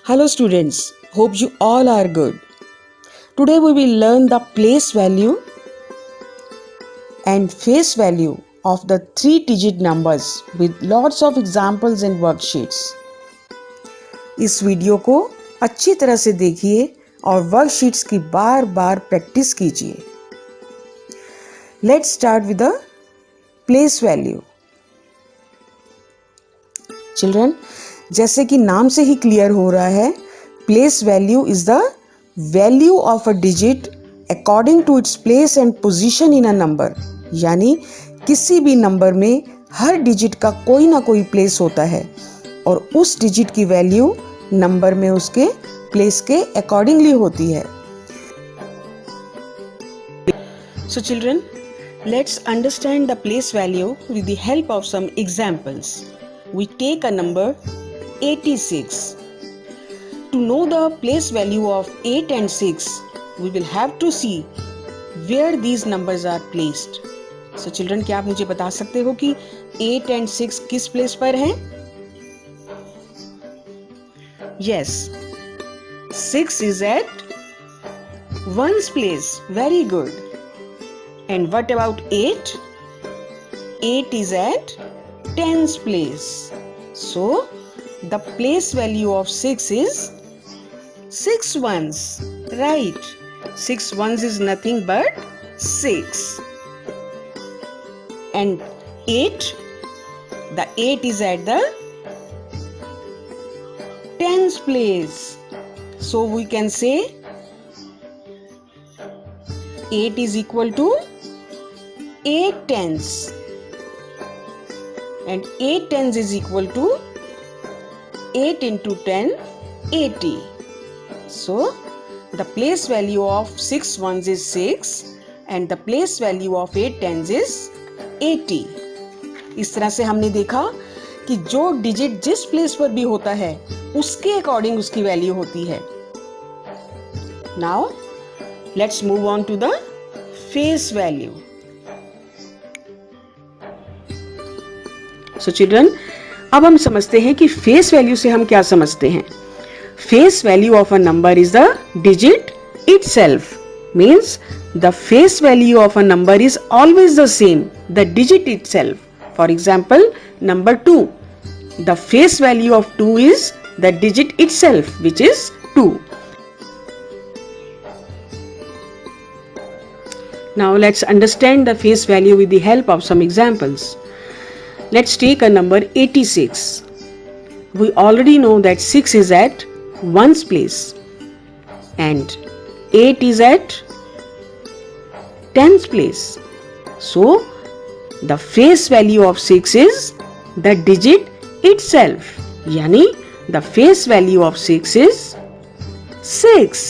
Hello students, hope you all are good. Today we will learn the place value and face value of the 3-digit numbers with lots of examples and worksheets. इस video को अच्छी तरह से देखिए और worksheets की बार बार practice कीजिए. Let's start with the place value. Children, जैसे कि नाम से ही क्लियर हो रहा है, place value is the value of a digit according to its place and position in a number. यानी किसी भी नंबर में हर डिजिट का कोई ना कोई प्लेस होता है और उस डिजिट की वैल्यू नंबर में उसके प्लेस के अकॉर्डिंगली होती है. So children, let's understand the place value with the help of some examples. We take a number 86. To know the place value of 8 and 6, we will have to see where these numbers are placed. So children, क्या आप मुझे बता सकते हो कि 8 and 6 किस place पर हैं? Yes, 6 is at 1's place. Very good. And what about 8? 8 is at 10's place. So the place value of 6 is 6 ones. Right. 6 ones is nothing but 6. And 8, the 8 is at the 10's place. So we can say 8 is equal to 8 tenths. And 8 tens is equal to 8 into 10, 80. So, the place value of 6 ones is 6 and the place value of 8 tens is 80. इस तरह से हमने देखा कि जो digit जिस place पर भी होता है उसके अकॉर्डिंग उसकी वैल्यू होती है. Now, let's move on to the face value. So children, अब हम समझते हैं कि फेस वैल्यू से हम क्या समझते हैं. Face value of a number is the digit itself. Means the face value of a number is always the same, the digit itself. For example, number 2. The face value of 2 is the digit itself, which is 2. Now let's understand the face value with the help of some examples. Let's take a number 86. We already know that 6 is at 1's place and 8 is at 10's place. So, the face value of 6 is the digit itself. Yani, the face value of 6 is 6.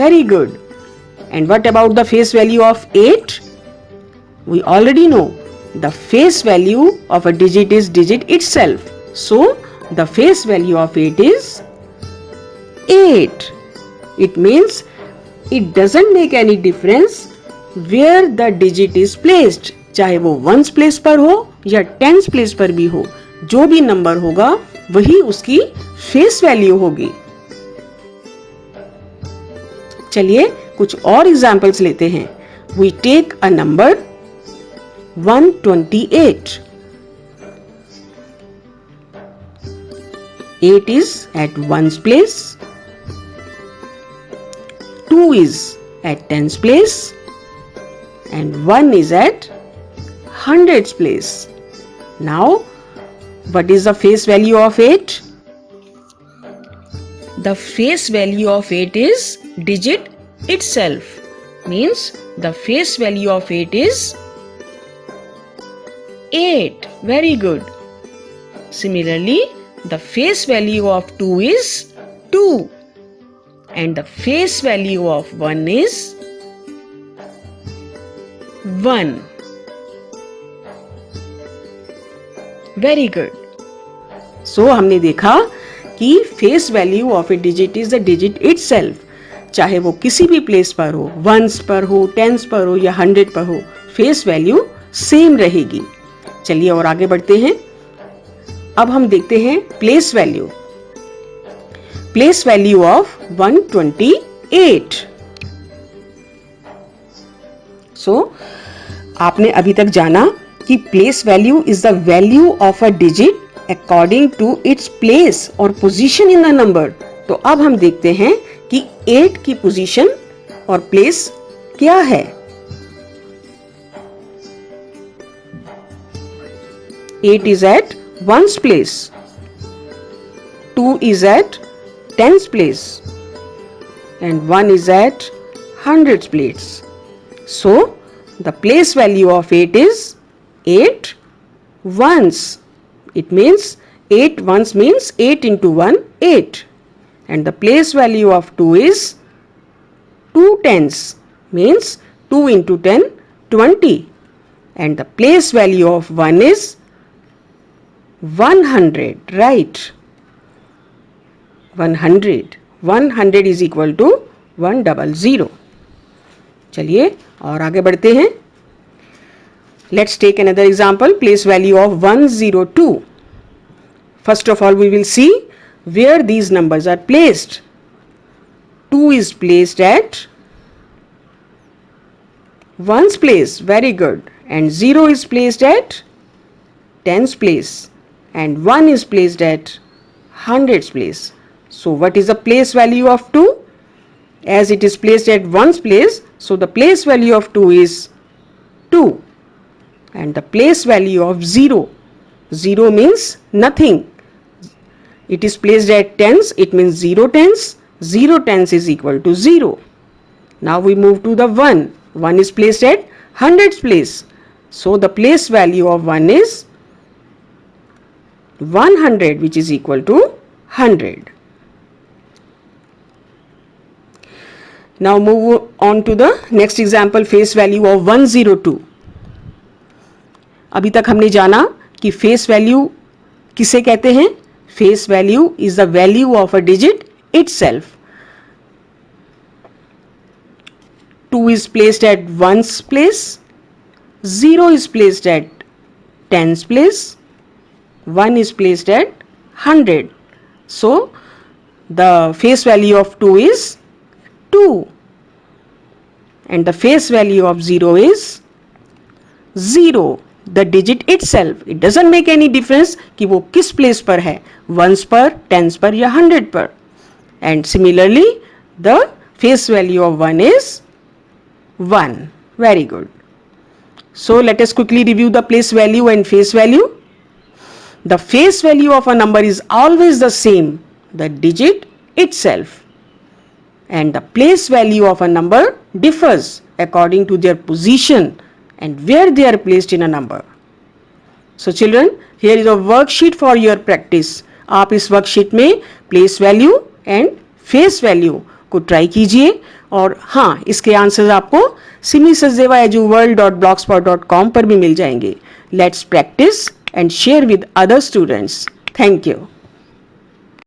Very good. And what about the face value of 8? We already know the face value of a digit is digit itself. So, the face value of 8 is 8. It means it doesn't make any difference where the digit is placed. चाहे वो 1's place पर हो या 10's place पर भी हो, जो भी नंबर होगा वही उसकी फेस वैल्यू होगी. चलिए कुछ और एग्जाम्पल्स लेते हैं. We take a number 128. 8 is at 1's place. 2 is at 10's place. And 1 is at 100's place. Now, what is the face value of 8? The face value of 8 is digit itself. Means the face value of 8 is 8. Very good. Similarly, the face value of 2 is 2 and the face value of 1 is 1. Very good. So हमने देखा कि face value of a digit is the digit itself. चाहे वो किसी भी place पर हो, 1's पर हो, 10's पर हो या 100 पर हो, face value सेम रहेगी. चलिए और आगे बढ़ते हैं. अब हम देखते हैं place value. place value of 128. So, आपने अभी तक जाना कि place value is the value of a digit according to its place or position in the number. तो अब हम देखते हैं कि 8 की position और place क्या है. 8 is at 1's place. 2 is at 10's place and 1 is at 100's place. So, the place value of 8 is 8 ones. It means 8 ones means 8 into 1, 8. And the place value of 2 is 2 tens means 2 into 10, 20. And the place value of 1 is 100, right? 100. 100 is equal to 100. चलिए और आगे बढ़ते हैं. Let's take another example. Place value of 102. First of all, we will see where these numbers are placed. 2 is placed at 1's place. Very good. And 0 is placed at 10's place. And 1 is placed at 100's place. So what is the place value of 2? As it is placed at 1's place, so the place value of 2 is 2. And the place value of 0, 0 means nothing. It is placed at tens, it means 0 tens. 0 tens is equal to 0. Now we move to the 1. 1 is placed at 100's place. So the place value of 1 is 100, which is equal to 100. Now move on to the next example, face value of 102. अभी तक हमने जाना कि face value किसे कहते हैं. Face value is the value of a digit itself. 2 is placed at 1's place, 0 is placed at 10's place, 1 is placed at 100. So the face value of 2 is 2 and the face value of 0 is 0. The digit itself, it doesn't make any difference कि वो किस place पर है, 1's पर, 10's पर या 100 पर. And similarly the face value of 1 is 1. Very good. So let us quickly review the place value and face value. The face value of a number is always the same, the digit itself. And the place value of a number differs according to their position and where they are placed in a number. So children, here is a worksheet for your practice. आप इस worksheet में place value and face value को try कीजिए और हाँ, इसके answers आपको Simi Sachdeva eduworld.blogspot.com पर भी मिल जाएंगे. Let's practice and share with other students. Thank you.